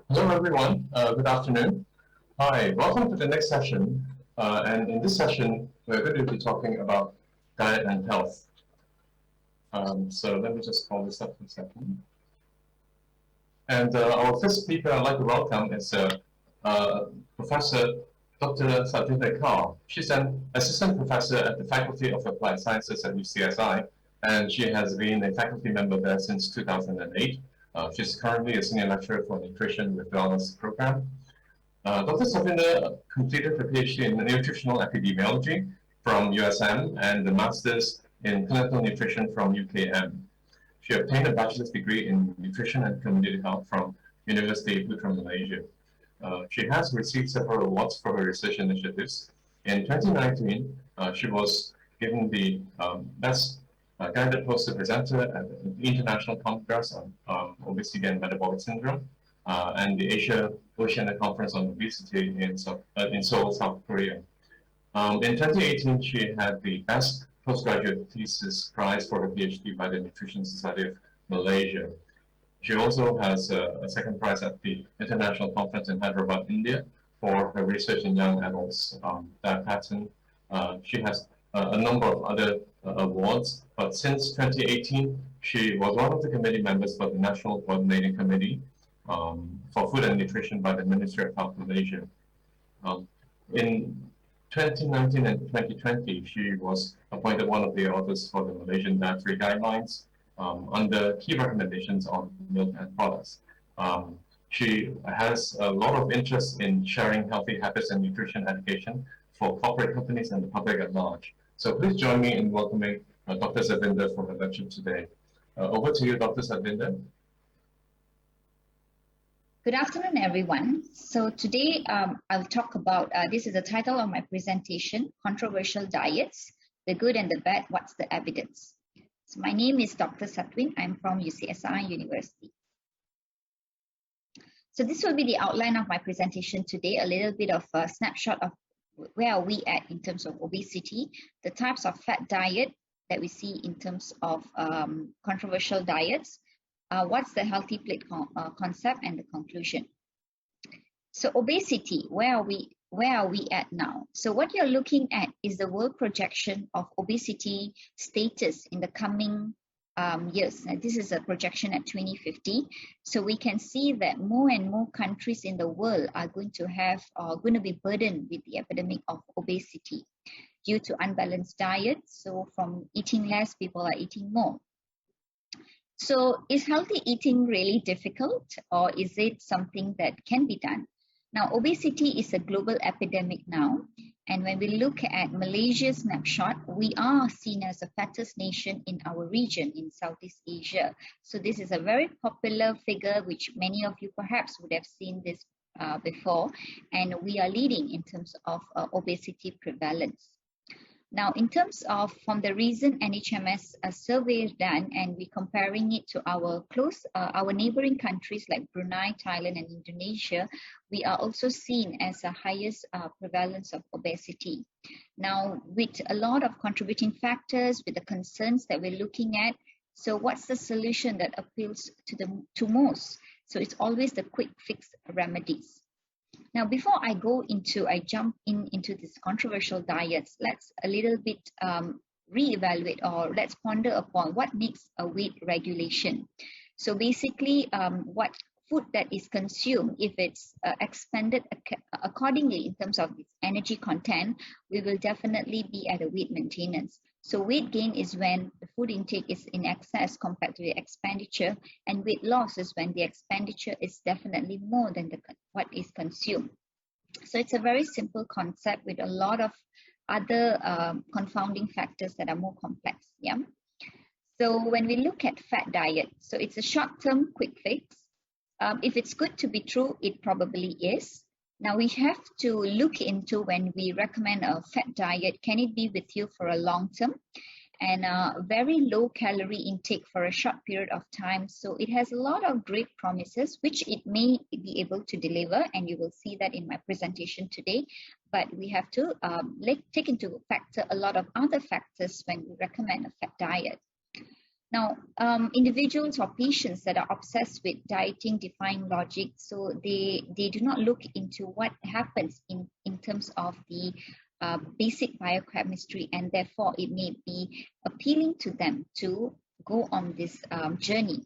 Hello, everyone. Good afternoon. Hi, welcome to the next session. And in this session, we're going to be talking about diet and health. So let me just call this up for a second. And our first speaker I'd like to welcome is Professor Dr. Satvinda Kaur. She's an assistant professor at the Faculty of Applied Sciences at UCSI, and she has been a faculty member there since 2008. She's currently a senior lecturer for nutrition with wellness program. Dr. Savinda completed her PhD in nutritional epidemiology from USM and the master's in clinical nutrition from UKM. She obtained a bachelor's degree in nutrition and community health from University of Putra, Malaysia. She has received several awards for her research initiatives. In 2019, she was given the Best Guided Poster Presenter at the International Congress on Obesity and Metabolic Syndrome and the Asia-Oceania Conference on Obesity in Seoul, South Korea. In 2018, she had the Best Postgraduate Thesis Prize for her PhD by the Nutrition Society of Malaysia. She also has a second prize at the International Conference in Hyderabad, India, for her research in young adults diet pattern. She has a number of other awards, but since 2018, she was one of the committee members for the National Coordinating Committee for Food and Nutrition by the Ministry of Health Malaysia. In 2019 and 2020, she was appointed one of the authors for the Malaysian Dietary Guidelines under key recommendations on milk and products. She has a lot of interest in sharing healthy habits and nutrition education for corporate companies and the public at large. So please join me in welcoming Dr. Savinda for her lecture today. Over to you, Dr. Savinda. Good afternoon, everyone. So today I'll talk about, this is the title of my presentation, Controversial Diets, the Good and the Bad, What's the Evidence? So my name is Dr. Satwin. I'm from UCSI University. So this will be the outline of my presentation today, a little bit of a snapshot of where are we at in terms of obesity, the types of fat diet that we see in terms of controversial diets, what's the healthy plate concept, and the conclusion. So obesity, where are we at now? So what you're looking at is the world projection of obesity status in the coming years. And this is a projection at 2050. So we can see that more and more countries in the world are going to be burdened with the epidemic of obesity due to unbalanced diets. So from eating less, people are eating more. So is healthy eating really difficult, or is it something that can be done? Now, obesity is a global epidemic now. And when we look at Malaysia's snapshot, we are seen as the fattest nation in our region in Southeast Asia. So this is a very popular figure, which many of you perhaps would have seen this before. And we are leading in terms of obesity prevalence. Now, in terms of from the recent NHMS survey done, and we're comparing it to our neighboring countries like Brunei, Thailand, and Indonesia, we are also seen as the highest prevalence of obesity. Now, with a lot of contributing factors, with the concerns that we're looking at, so what's the solution that appeals to most? So it's always the quick fix remedies. Now, before I jump into this controversial diets, let's a little bit reevaluate, or let's ponder upon what makes a weight regulation. So basically, what food that is consumed, if it's expanded accordingly in terms of its energy content, we will definitely be at a weight maintenance. So weight gain is when the food intake is in excess compared to the expenditure, and weight loss is when the expenditure is definitely more than what is consumed. So it's a very simple concept with a lot of other confounding factors that are more complex. Yeah. So when we look at fat diet, so it's a short-term quick fix. If it's good to be true, it probably is. Now we have to look into, when we recommend a fat diet, can it be with you for a long term and a very low calorie intake for a short period of time. So it has a lot of great promises, which it may be able to deliver, and you will see that in my presentation today. But we have to take into factor a lot of other factors when we recommend a fat diet. Now, individuals or patients that are obsessed with dieting defying logic, so they do not look into what happens in terms of the basic biochemistry, and therefore it may be appealing to them to go on this journey.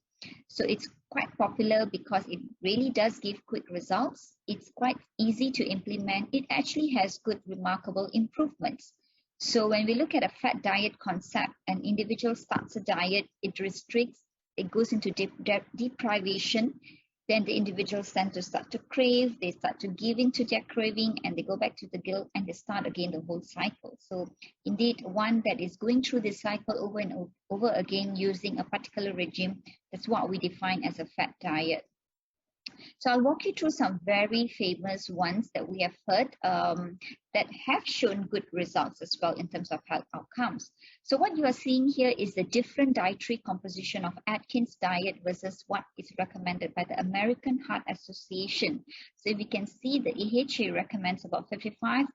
So it's quite popular because it really does give quick results. It's quite easy to implement. It actually has good, remarkable improvements. So when we look at a fat diet concept, an individual starts a diet, it restricts, it goes into deprivation, then the individuals tend to start to crave, they start to give in to their craving, and they go back to the guilt and they start again the whole cycle. So indeed, one that is going through this cycle over and over again using a particular regime, that's what we define as a fat diet. So I'll walk you through some very famous ones that we have heard that have shown good results as well in terms of health outcomes. So what you are seeing here is the different dietary composition of Atkins diet versus what is recommended by the American Heart Association. So we can see the AHA recommends about 55%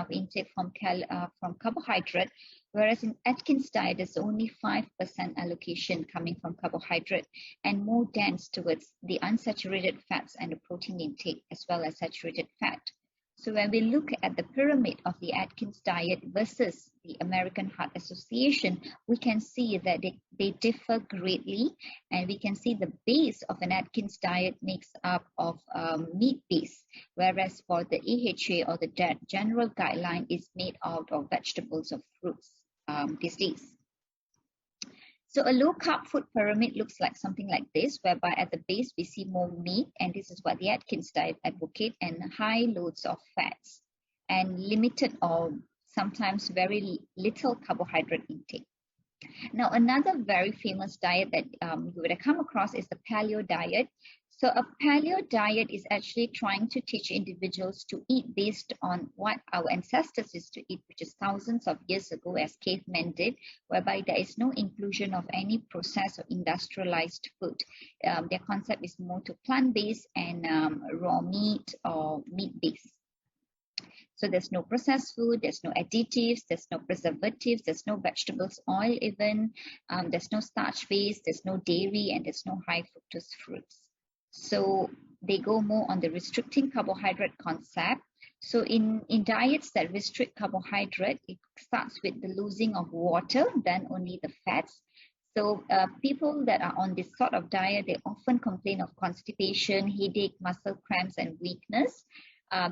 of intake from carbohydrate, whereas in Atkins diet, there's only 5% allocation coming from carbohydrate and more dense towards the unsaturated fats and the protein intake as well as saturated fat. So when we look at the pyramid of the Atkins diet versus the American Heart Association, we can see that they differ greatly, and we can see the base of an Atkins diet makes up of meat base, whereas for the AHA or the general guideline is made out of vegetables or fruits these days. So a low carb food pyramid looks like something like this, whereby at the base we see more meat, and this is what the Atkins diet advocate, and high loads of fats and limited or sometimes very little carbohydrate intake. Now, another very famous diet that you would have come across is the paleo diet. So a paleo diet is actually trying to teach individuals to eat based on what our ancestors used to eat, which is thousands of years ago as cavemen did, whereby there is no inclusion of any processed or industrialized food. Their concept is more to plant-based and raw meat or meat-based. So there's no processed food, there's no additives, there's no preservatives, there's no vegetables oil even, there's no starch base, there's no dairy, and there's no high fructose fruits. So they go more on the restricting carbohydrate concept. So in diets that restrict carbohydrate, it starts with the losing of water, then only the fats. So people that are on this sort of diet, they often complain of constipation, headache, muscle cramps, and weakness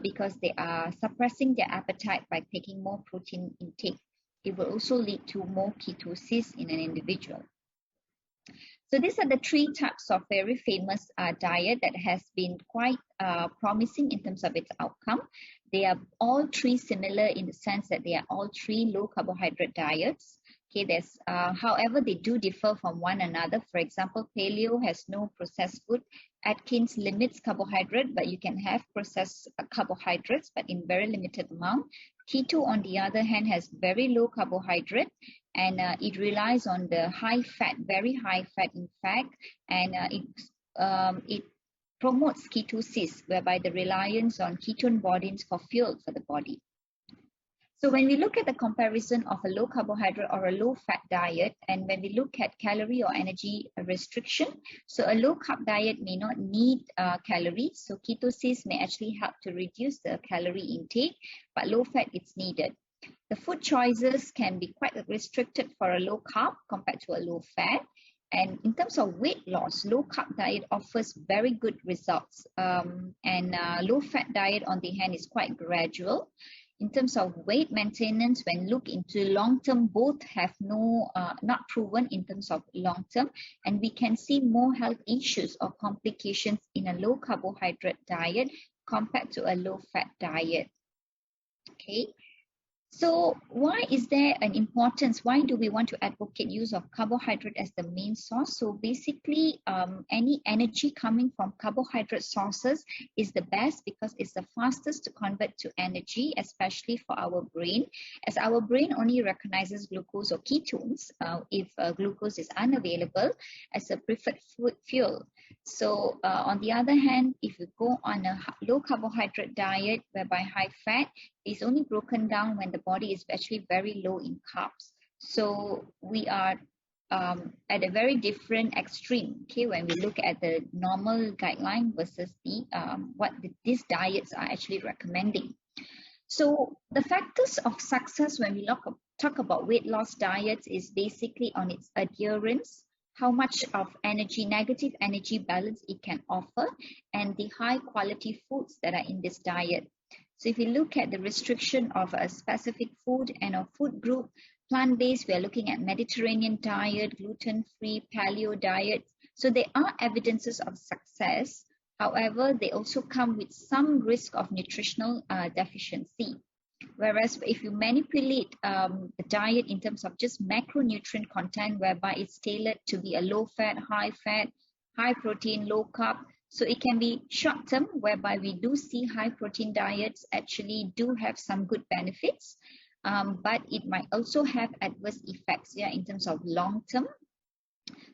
because they are suppressing their appetite by taking more protein intake. It will also lead to more ketosis in an individual. So these are the three types of very famous diet that has been quite promising in terms of its outcome. They are all three similar in the sense that they are all three low carbohydrate diets. Okay, there's however, they do differ from one another. For example, paleo has no processed food. Atkins limits carbohydrate, but you can have processed carbohydrates, but in very limited amount. Keto, on the other hand, has very low carbohydrate, and it relies on the high fat, very high fat in fact, and it promotes ketosis, whereby the reliance on ketone bodies for fuel for the body. So when we look at the comparison of a low carbohydrate or a low fat diet, and when we look at calorie or energy restriction, so a low carb diet may not need calories, so ketosis may actually help to reduce the calorie intake, but low fat is needed. The food choices can be quite restricted for a low carb compared to a low fat. And in terms of weight loss, low carb diet offers very good results. Low fat diet on the hand is quite gradual. In terms of weight maintenance, when look into long-term, both have not proven in terms of long-term, and we can see more health issues or complications in a low carbohydrate diet compared to a low fat diet. Okay. So why is there an importance? Why do we want to advocate use of carbohydrate as the main source? So basically, any energy coming from carbohydrate sources is the best because it's the fastest to convert to energy, especially for our brain, as our brain only recognizes glucose or ketones if glucose is unavailable as a preferred food fuel. So on the other hand, if you go on a low carbohydrate diet whereby high fat is only broken down when the body is actually very low in carbs. So we are at a very different extreme. Okay, when we look at the normal guideline versus the these diets are actually recommending. So the factors of success when we talk about weight loss diets is basically on its adherence, how much of energy, negative energy balance it can offer, and the high quality foods that are in this diet. So if you look at the restriction of a specific food and a food group, plant-based, we are looking at Mediterranean diet, gluten-free, paleo diet. So there are evidences of success. However, they also come with some risk of nutritional deficiency. Whereas if you manipulate the diet in terms of just macronutrient content, whereby it's tailored to be a low fat, high protein, low carb, so it can be short term, whereby we do see high protein diets actually do have some good benefits, but it might also have adverse effects, yeah, in terms of long term.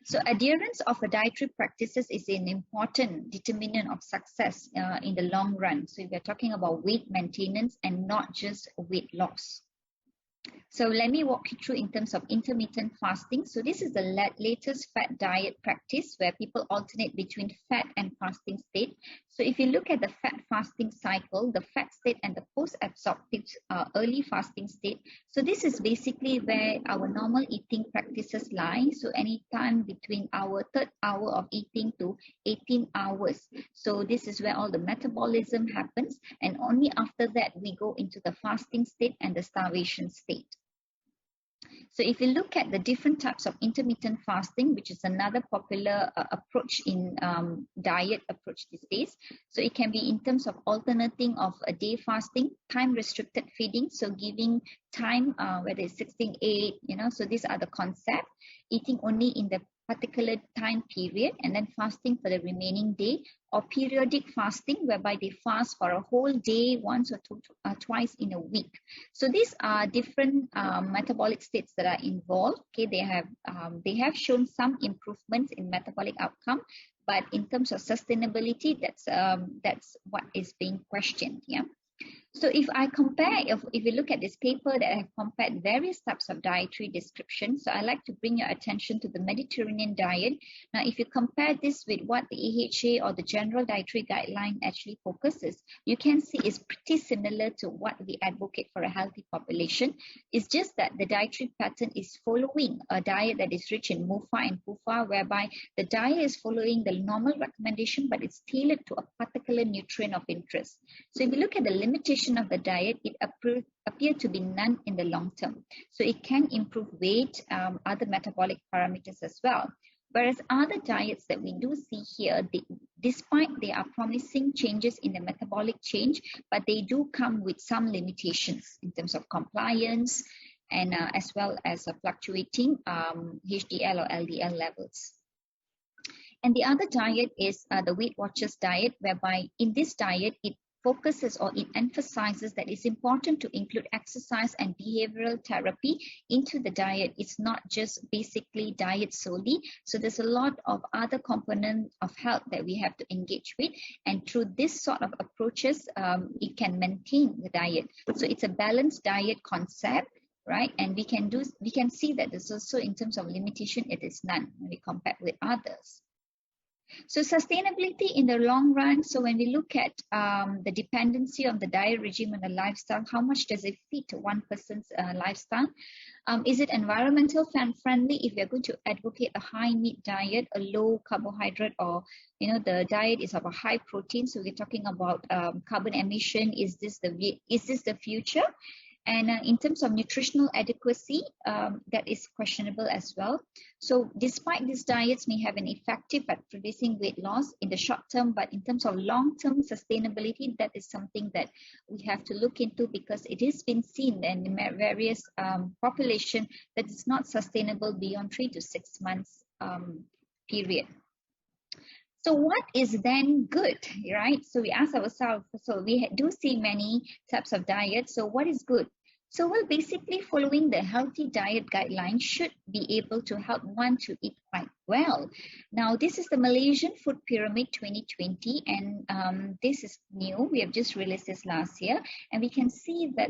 So adherence of a dietary practices is an important determinant of success in the long run. So we are talking about weight maintenance and not just weight loss. So let me walk you through in terms of intermittent fasting. So this is the latest fat diet practice where people alternate between fat and fasting state. So if you look at the fat fasting cycle, the fat state and the post-absorptive early fasting state. So this is basically where our normal eating practices lie. So any time between our third hour of eating to 18 hours. So this is where all the metabolism happens. And only after that, we go into the fasting state and the starvation state. So if you look at the different types of intermittent fasting, which is another popular approach in diet approach these days. So it can be in terms of alternating of a day fasting, time restricted feeding. So giving time, whether it's 16/8, so these are the concepts. Eating only in the particular time period and then fasting for the remaining day, or periodic fasting whereby they fast for a whole day once or twice in a week. So these are different metabolic states that are involved. Okay, they have shown some improvements in metabolic outcome, but in terms of sustainability, that's what is being questioned. Yeah. So if I compare, if you look at this paper that I have compared various types of dietary descriptions, so I like to bring your attention to the Mediterranean diet. Now, if you compare this with what the AHA or the General Dietary Guideline actually focuses, you can see it's pretty similar to what we advocate for a healthy population. It's just that the dietary pattern is following a diet that is rich in MUFA and PUFA, whereby the diet is following the normal recommendation, but it's tailored to a particular nutrient of interest. So if you look at the limitation of the diet, it appear to be none in the long term. So it can improve weight, other metabolic parameters as well. Whereas other diets that we do see here, despite they are promising changes in the metabolic change, but they do come with some limitations in terms of compliance and as well as fluctuating HDL or LDL levels. And the other diet is the Weight Watchers diet, whereby in this diet, it focuses or it emphasizes that it's important to include exercise and behavioral therapy into the diet. It's not just basically diet solely. So there's a lot of other components of health that we have to engage with. And through this sort of approaches, it can maintain the diet. So it's a balanced diet concept, right? And we can see that there's also in terms of limitation, it is none when we compare with others. So sustainability in the long run, so when we look at the dependency on the diet regime and the lifestyle, how much does it fit one person's lifestyle? Is it environmental friendly if we're going to advocate a high meat diet, a low carbohydrate, or the diet is of a high protein? So we're talking about carbon emission. Is this the future? And in terms of nutritional adequacy, that is questionable as well. So despite these diets may have an effective at producing weight loss in the short term, but in terms of long-term sustainability, that is something that we have to look into, because it has been seen in various population that is not sustainable beyond 3 to 6 months period. So what is then good, right? So we ask ourselves, so we do see many types of diets. So what is good? So well, basically following the healthy diet guidelines should be able to help one to eat quite well. Now, this is the Malaysian Food Pyramid 2020, and this is new. We have just released this last year, and we can see that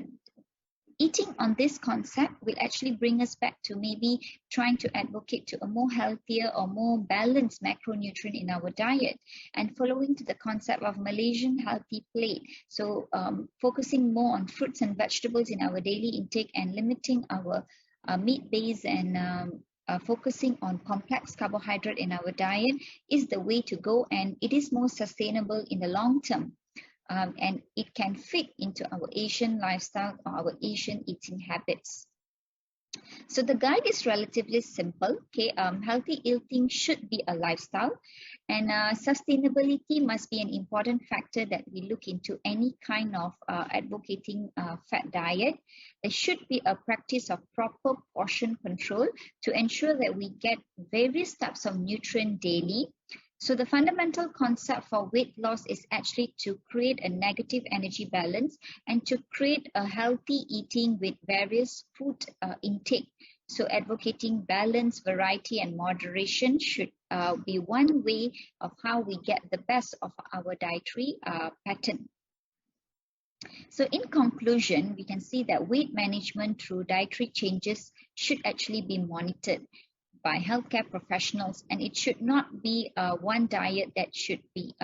Eating on this concept will actually bring us back to maybe trying to advocate to a more healthier or more balanced macronutrient in our diet, and following to the concept of Malaysian healthy plate. So focusing more on fruits and vegetables in our daily intake and limiting our meat base and focusing on complex carbohydrate in our diet is the way to go, and it is more sustainable in the long term. And it can fit into our Asian lifestyle or our Asian eating habits. So the guide is relatively simple. Okay, healthy eating should be a lifestyle, and sustainability must be an important factor that we look into any kind of advocating fat diet. There should be a practice of proper portion control to ensure that we get various types of nutrient daily. So the fundamental concept for weight loss is actually to create a negative energy balance and to create a healthy eating with various food intake. So advocating balance, variety, and moderation should be one way of how we get the best of our dietary pattern. So in conclusion, we can see that weight management through dietary changes should actually be monitored by healthcare professionals, and it should not be one diet that should be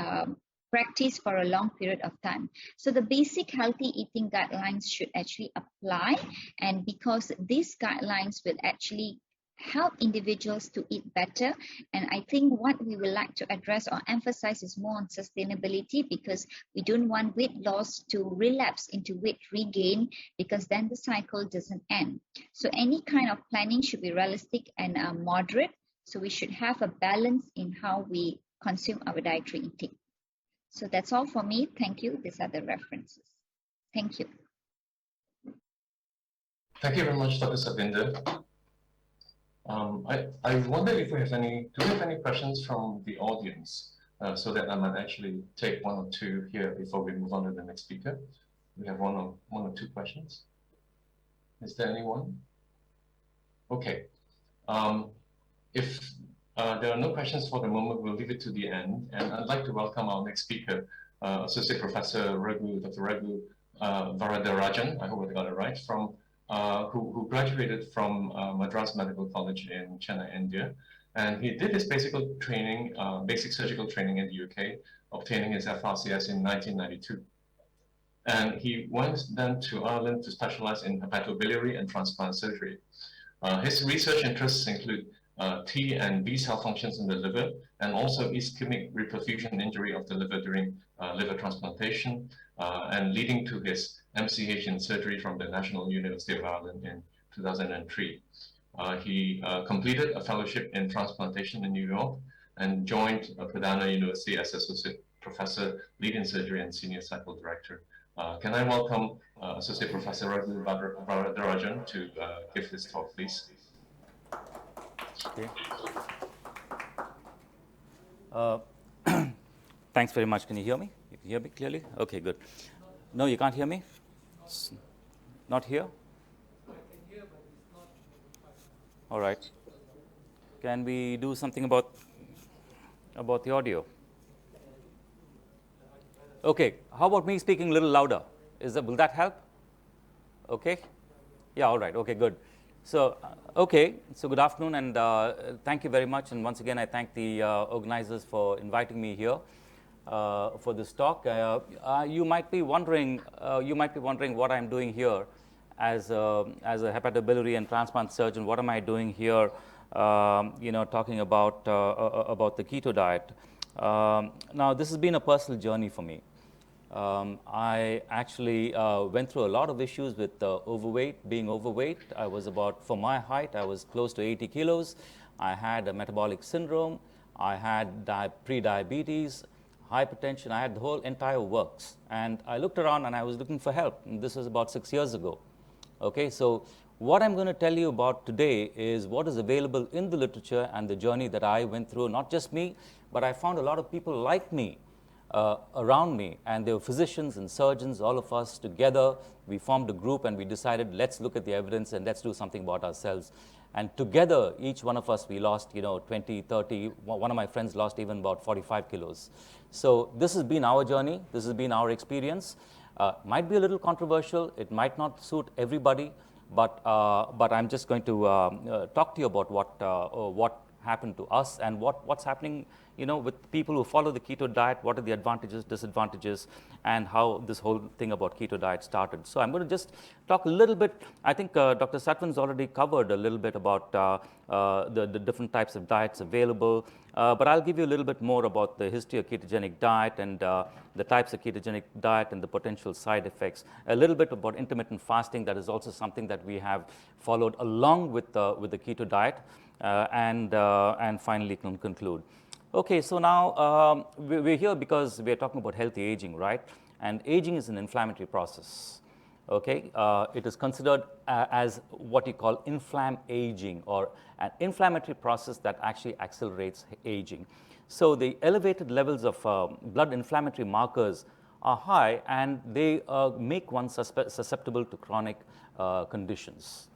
practiced for a long period of time. So the basic healthy eating guidelines should actually apply, and because these guidelines will actually help individuals to eat better. And I think what we would like to address or emphasize is more on sustainability, because we don't want weight loss to relapse into weight regain, because then the cycle doesn't end. So any kind of planning should be realistic and moderate. So we should have a balance in how we consume our dietary intake. So that's all for me. Thank you. These are the references. Thank you. Thank you very much, Dr. Satvinder. I wonder if do we have any questions from the audience, so that I might actually take one or two here before we move on to the next speaker. We have one or two questions. Is there anyone? Okay. If there are no questions for the moment, we'll leave it to the end. And I'd like to welcome our next speaker, Associate Professor Dr. Raghu Varadarajan, I hope I got it right, from who graduated from Madras Medical College in Chennai, India. And he did his basic surgical training in the UK, obtaining his FRCS in 1992. And he went then to Ireland to specialize in hepatobiliary and transplant surgery. His research interests include T and B cell functions in the liver, and also ischemic reperfusion injury of the liver during liver transplantation, and leading to his MCHA in surgery from the National University of Ireland in 2003. He completed a fellowship in transplantation in New York and joined Pradana University as Associate Professor, Lead in Surgery, and Senior Cycle Director. Can I welcome Associate Professor Raghu Varadarajan to give this talk, please? Okay. Thanks very much. Can you hear me? You can hear me clearly? Okay, good. No, you can't hear me? It's not here? I can hear, but it's not. All right. Can we do something about the audio? Okay. How about me speaking a little louder? Will that help? Okay. Yeah. All right. Okay. Good. So, okay. So, good afternoon, and thank you very much. And once again, I thank the organizers for inviting me here for this talk. You might be wondering what I'm doing here as a hepatobiliary and transplant surgeon. What am I doing here? Talking about the keto diet. Now, this has been a personal journey for me. I actually went through a lot of issues with being overweight. I was for my height, I was close to 80 kilos. I had a metabolic syndrome. I had pre-diabetes, hypertension. I had the whole entire works. And I looked around and I was looking for help. And this was about 6 years ago. Okay, so what I'm going to tell you about today is what is available in the literature and the journey that I went through. Not just me, but I found a lot of people like me around me, and there were physicians and surgeons, all of us together. We formed a group and we decided, let's look at the evidence and let's do something about ourselves. And together, each one of us, we lost 20, 30. One of my friends lost even about 45 kilos. So this has been our journey. This has been our experience. Might be a little controversial. It might not suit everybody, but I'm just going to talk to you about what happened to us and what's happening, with people who follow the keto diet. What are the advantages, disadvantages, and how this whole thing about keto diet started. So I'm going to just talk a little bit. I think Dr. Satwan's already covered a little bit about the different types of diets available, but I'll give you a little bit more about the history of ketogenic diet and the types of ketogenic diet and the potential side effects. A little bit about intermittent fasting. That is also something that we have followed along with the keto diet, and finally conclude. Okay, so now we're here because we're talking about healthy aging, right? And aging is an inflammatory process. Okay, it is considered as what you call inflammaging, or an inflammatory process that actually accelerates aging. So the elevated levels of blood inflammatory markers are high, and they make one susceptible to chronic conditions.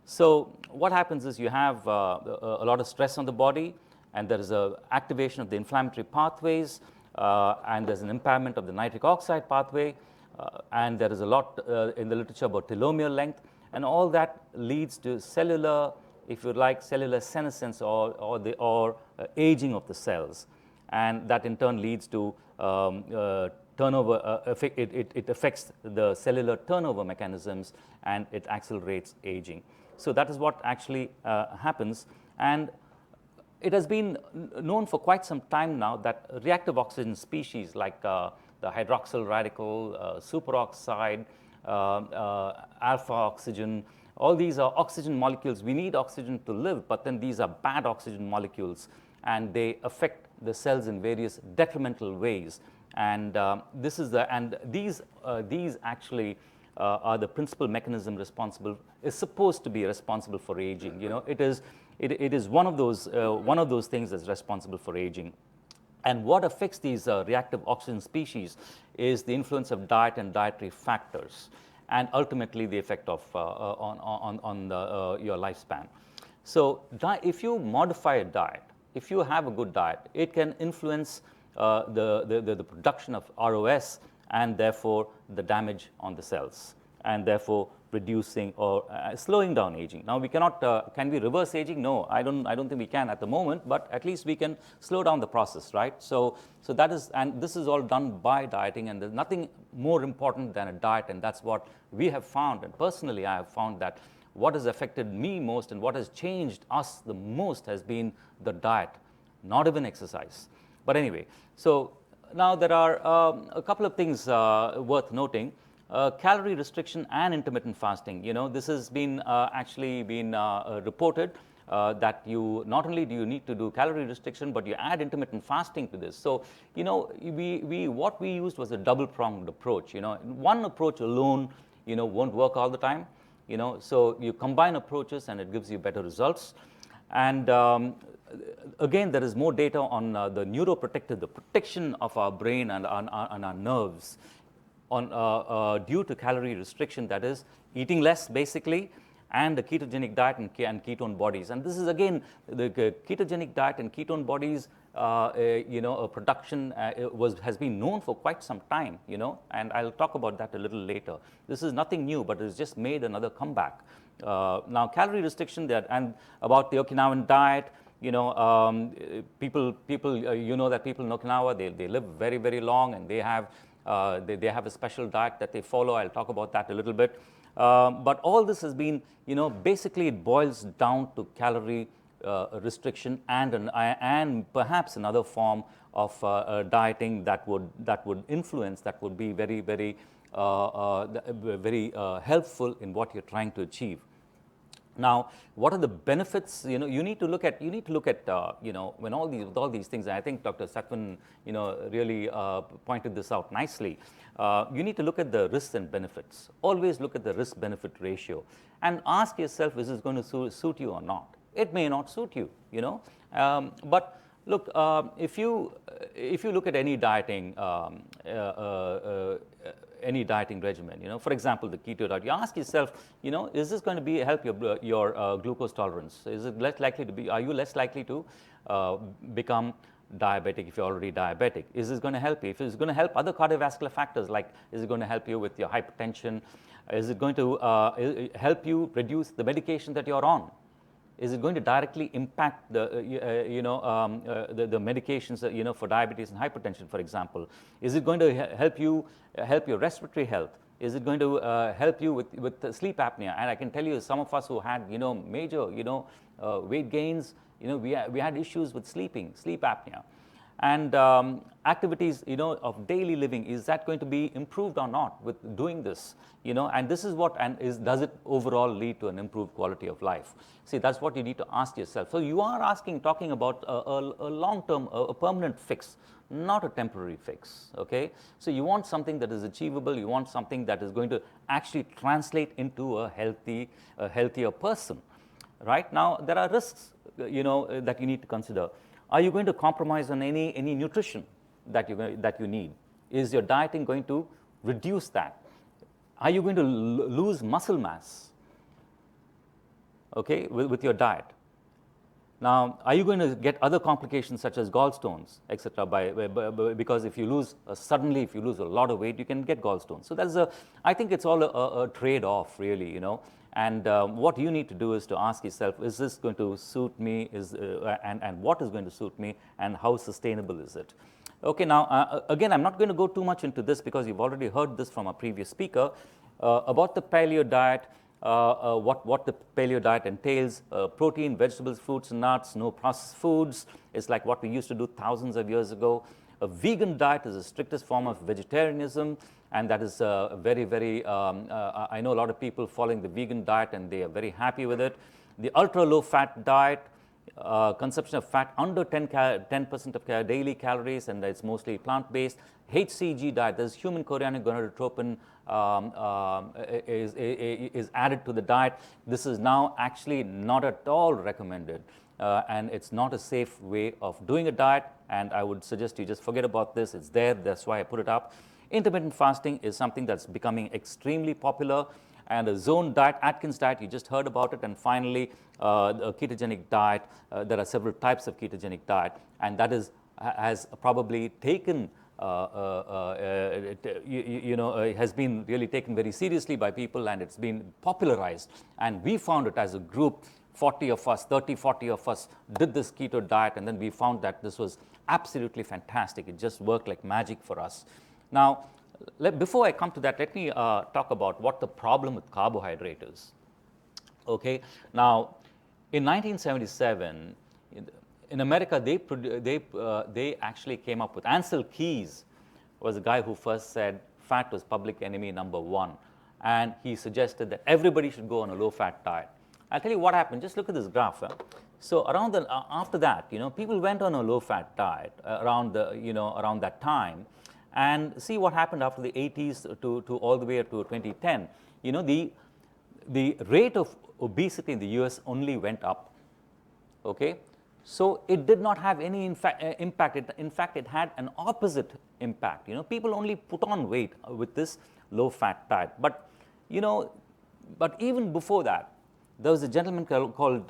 So what happens is you have a lot of stress on the body, and there is an activation of the inflammatory pathways, and there's an impairment of the nitric oxide pathway, and there is a lot in the literature about telomere length, and all that leads to cellular, if you like, cellular senescence, or aging of the cells, and that in turn leads to turnover. It affects the cellular turnover mechanisms, and it accelerates aging. So that is what actually happens, and it has been known for quite some time now that reactive oxygen species like the hydroxyl radical, superoxide, alpha oxygen, all these are oxygen molecules. We need oxygen to live, but then these are bad oxygen molecules, and they affect the cells in various detrimental ways. And these actually are the principal mechanism is supposed to be responsible for aging. It is one of those things that's responsible for aging. And what affects these reactive oxygen species is the influence of diet and dietary factors, and ultimately the effect of on your lifespan. So if you modify a diet, if you have a good diet, it can influence the production of ROS, and therefore the damage on the cells, and therefore reducing or slowing down aging. Now we cannot, can we reverse aging? No, I don't think we can at the moment, but at least we can slow down the process, right? So that is, and this is all done by dieting, and there's nothing more important than a diet, and that's what we have found. And personally, I have found that what has affected me most and what has changed us the most has been the diet, not even exercise. But anyway, so now there are a couple of things worth noting. Calorie restriction and intermittent fasting. This has been actually been reported that you not only do you need to do calorie restriction, but you add intermittent fasting to this. So what we used was a double-pronged approach. One approach alone won't work all the time. So you combine approaches, and it gives you better results. And again, there is more data on the neuroprotective, the protection of our brain and our nerves due to calorie restriction, that is eating less basically, and the ketogenic diet and ketone bodies. And this is again, the ketogenic diet and ketone bodies production has been known for quite some time, and I'll talk about that a little later. This is nothing new, but it's just made another comeback. Now calorie restriction, and about the Okinawan diet, people that people in Okinawa, they live very, very long, and they have a special diet that they follow. I'll talk about that a little bit. But all this has been, basically it boils down to calorie restriction and perhaps another form of dieting that would influence, that would be very, very, very helpful in what you're trying to achieve. Now, what are the benefits? You need to look at when all these things. And I think Dr. Satwan really pointed this out nicely. You need to look at the risks and benefits. Always look at the risk-benefit ratio, and ask yourself, is this going to suit you or not? It may not suit you, but look, if you look at any dieting regimen, for example, the keto diet, you ask yourself, is this going to help your glucose tolerance? Is it less likely to be? Are you less likely to become diabetic if you're already diabetic? Is this going to help you? If it's going to help other cardiovascular factors, like is it going to help you with your hypertension? Is it going to help you reduce the medication that you're on? Is it going to directly impact the, the medications that, for diabetes and hypertension, for example? Is it going to help you, help your respiratory health? Is it going to help you with sleep apnea? And I can tell you, some of us who had, major, weight gains, we had issues with sleep apnea. And activities, of daily living, is that going to be improved or not with doing this? And this is what, does it overall lead to an improved quality of life? See, that's what you need to ask yourself. So you are talking about a long-term, a permanent fix, not a temporary fix, okay? So you want something that is achievable, you want something that is going to actually translate into a healthier person. Right now, there are risks, that you need to consider. Are you going to compromise on any nutrition that you need? Is your dieting going to reduce that? Are you going to lose muscle mass, okay, with your diet? Now, are you going to get other complications such as gallstones, etc. Because if you lose suddenly, if you lose a lot of weight, you can get gallstones. So I think it's all a trade-off, really, And what you need to do is to ask yourself: is this going to suit me? And what is going to suit me? And how sustainable is it? Okay. Now, again, I'm not going to go too much into this because you've already heard this from a previous speaker about the paleo diet. What the paleo diet entails: protein, vegetables, fruits and nuts, no processed foods. It's like what we used to do thousands of years ago. A vegan diet is the strictest form of vegetarianism, and that is very, very, I know a lot of people following the vegan diet and they are very happy with it. The ultra low fat diet, consumption of fat under 10% of daily calories, and it's mostly plant-based. HCG diet, there's human chorionic gonadotropin is added to the diet. This is now actually not at all recommended, and it's not a safe way of doing a diet, and I would suggest you just forget about this. It's there, that's why I put it up. Intermittent fasting is something that's becoming extremely popular, and a zone diet, Atkins diet, you just heard about it. And finally, a ketogenic diet. There are several types of ketogenic diet, and that has probably taken, has been really taken very seriously by people, and it's been popularized. And we found it as a group, 40 of us, 30, 40 of us did this keto diet, and then we found that this was absolutely fantastic. It just worked like magic for us. Now, before I come to that, let me talk about what the problem with carbohydrate is. Okay. Now, in 1977, in America, they actually came up with, Ansel Keys was the guy who first said fat was public enemy #1, and he suggested that everybody should go on a low-fat diet. I'll tell you what happened. Just look at this graph. So after that, people went on a low-fat diet around that time. And see what happened after the 80s to all the way up to 2010. The rate of obesity in the US only went up. Okay, so it did not have any impact. In fact, it had an opposite impact. People only put on weight with this low-fat diet. But but even before that, there was a gentleman called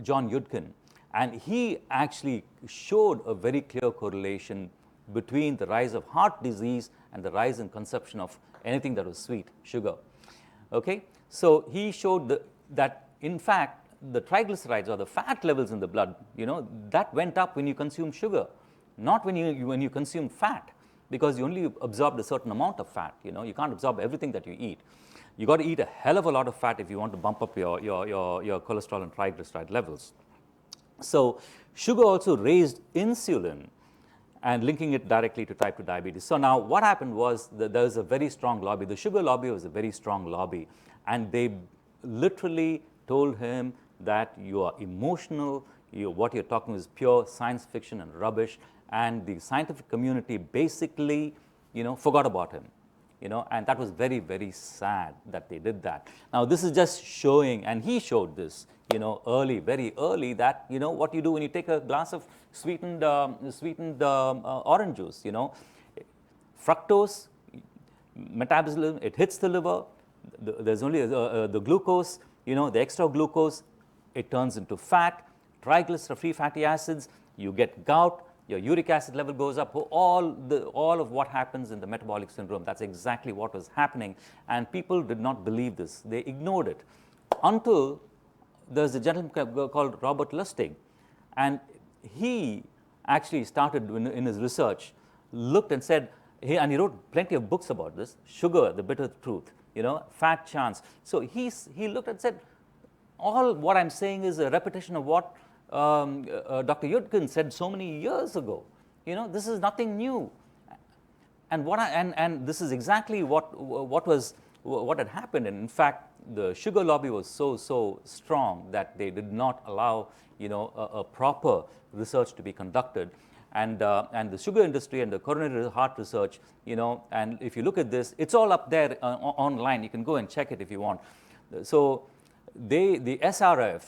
John Yudkin, and he actually showed a very clear correlation between the rise of heart disease and the rise in consumption of anything that was sweet, sugar. Okay, so he showed that in fact the triglycerides, or the fat levels in the blood, that went up when you consume sugar, not when you consume fat, because you only absorbed a certain amount of fat. You can't absorb everything that you eat. You got to eat a hell of a lot of fat if you want to bump up your cholesterol and triglyceride levels. So sugar also raised insulin, and linking it directly to type 2 diabetes. So now what happened was that there was a very strong lobby. The sugar lobby was a very strong lobby, and they literally told him that you are emotional, what you're talking is pure science fiction and rubbish, and the scientific community basically, forgot about him. And that was very, very sad that they did that. Now, this is just showing, and he showed this, very early, that, what you do when you take a glass of sweetened orange juice, fructose, metabolism, it hits the liver, there's only the glucose, the extra glucose, it turns into fat, triglyceride-free fatty acids, you get gout, your uric acid level goes up, all of what happens in the metabolic syndrome. That's exactly what was happening, and people did not believe this. They ignored it until there's a gentleman called Robert Lustig, and he actually started in his research, looked and said, and he wrote plenty of books about this, Sugar, the Bitter Truth, Fat Chance. So he looked and said, all what I'm saying is a repetition of what Dr. Yudkin said so many years ago. This is nothing new. And and this is exactly what had happened. And in fact, the sugar lobby was so strong that they did not allow a proper research to be conducted. And the sugar industry and the coronary heart research, and if you look at this, it's all up there online. You can go and check it if you want. So the SRF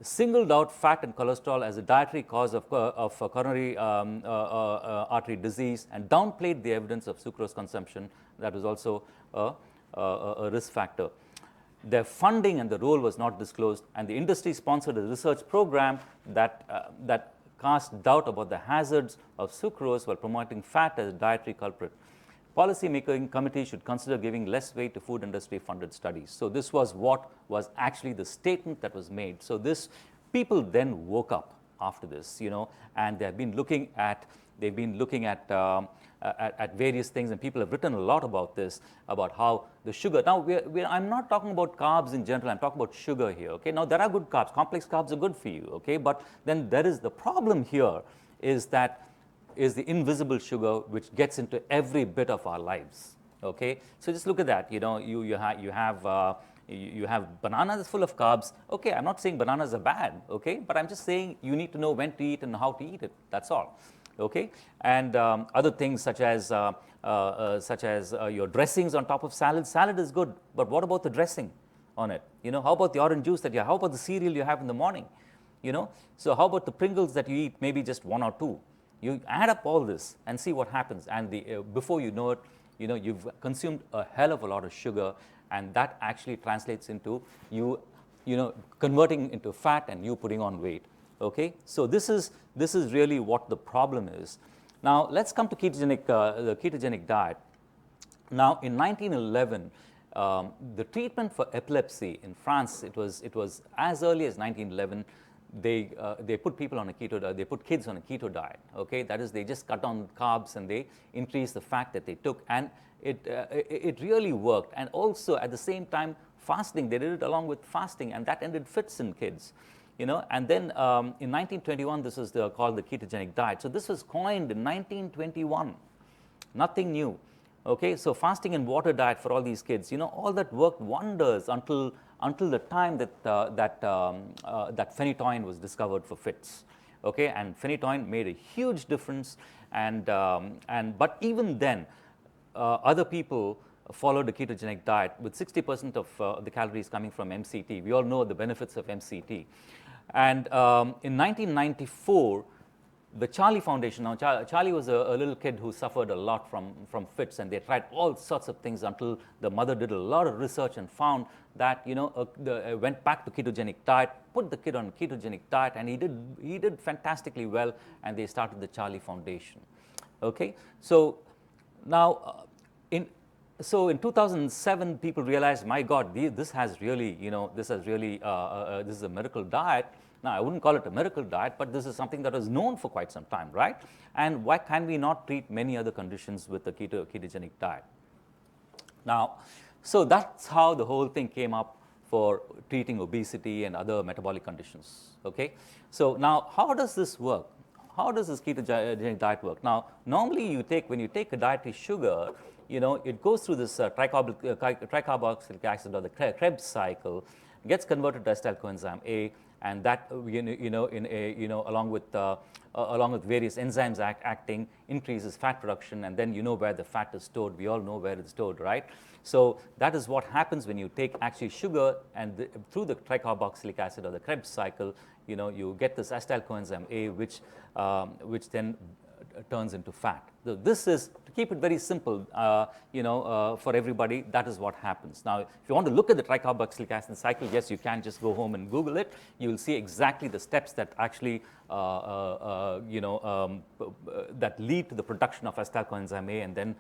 singled out fat and cholesterol as a dietary cause of coronary artery disease and downplayed the evidence of sucrose consumption. That was also a risk factor. Their funding and the role was not disclosed, and the industry sponsored a research program that cast doubt about the hazards of sucrose while promoting fat as a dietary culprit. Policy-making committees should consider giving less weight to food industry-funded studies. So this was what was actually the statement that was made. So people then woke up after this, and they've been looking at various things, and people have written a lot about this, about how the sugar. Now, I'm not talking about carbs in general. I'm talking about sugar here. Okay. Now there are good carbs. Complex carbs are good for you. Okay. But then there is the problem here is the invisible sugar which gets into every bit of our lives. Okay. So just look at that. You have bananas full of carbs. Okay. I'm not saying bananas are bad. Okay. But I'm just saying you need to know when to eat and how to eat it. That's all. Okay, and other things such as your dressings on top of salad. Salad is good, but what about the dressing on it? How about the orange juice that you have? How about the cereal you have in the morning? So how about the Pringles that you eat? Maybe just one or two. You add up all this and see what happens, and before you know it, you've consumed a hell of a lot of sugar, and that actually translates into you converting into fat and you putting on weight. Okay, so this is really what the problem is. Now let's come to the ketogenic diet. Now in 1911, the treatment for epilepsy in France, it was as early as 1911. They put people on a keto diet. They put kids on a keto diet. Okay, that is, they just cut down carbs and they increased the fat that they took, and it really worked. And also at the same time, fasting. They did it along with fasting, and that ended fits in kids. And then in 1921, this is called the ketogenic diet. So this was coined in 1921, nothing new. Okay, so fasting and water diet for all these kids, all that worked wonders until the time that phenytoin was discovered for fits. Okay, and phenytoin made a huge difference, but even then, other people followed the ketogenic diet with 60% of the calories coming from MCT. We all know the benefits of MCT. And in 1994, the Charlie Foundation, now Charlie was a little kid who suffered a lot from fits, and they tried all sorts of things until the mother did a lot of research and found that, went back to ketogenic diet, put the kid on ketogenic diet, and he did fantastically well, and they started the Charlie Foundation. Okay, so now in 2007, people realized, my God, this is a miracle diet. Now, I wouldn't call it a miracle diet, but this is something that was known for quite some time, right? And why can we not treat many other conditions with the ketogenic diet? Now, so that's how the whole thing came up for treating obesity and other metabolic conditions. Okay, so now how does this work? How does this ketogenic diet work? Now, normally when you take a dietary sugar, it goes through this tricarboxylic acid, or the Krebs cycle, gets converted to acetyl coenzyme A, and that along with various enzymes acting, increases fat production, and then where the fat is stored. We all know where it's stored, right? So that is what happens when you take actually sugar, and through the tricarboxylic acid or the Krebs cycle, you get this acetyl coenzyme A, which then turns into fat. So this is, to keep it very simple, for everybody, that is what happens. Now, if you want to look at the tricarboxylic acid cycle, yes, you can just go home and Google it. You will see exactly the steps that actually, that lead to the production of acetyl coenzyme A and then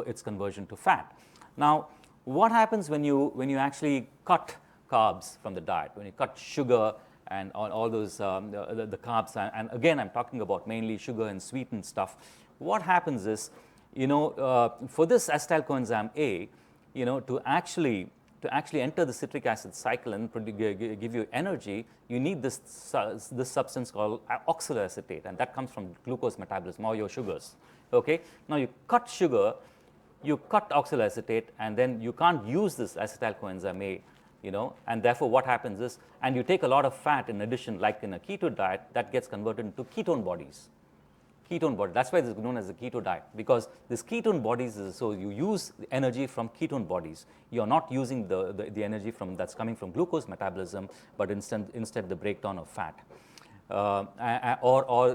its conversion to fat. Now, what happens when you actually cut carbs from the diet, when you cut sugar and all those the carbs, and again I'm talking about mainly sugar and sweetened stuff. What happens is, for this acetyl coenzyme A, to actually enter the citric acid cycle and give you energy, you need this substance called oxaloacetate, and that comes from glucose metabolism or your sugars. Okay, now you cut sugar, you cut oxaloacetate, and then you can't use this acetyl coenzyme A. And therefore what happens is, and you take a lot of fat in addition, like in a keto diet, that gets converted into ketone bodies. That's why this is known as the keto diet, because this ketone bodies is, so you use the energy from ketone bodies. You're not using the energy that's coming from glucose metabolism, but instead the breakdown of fat. Or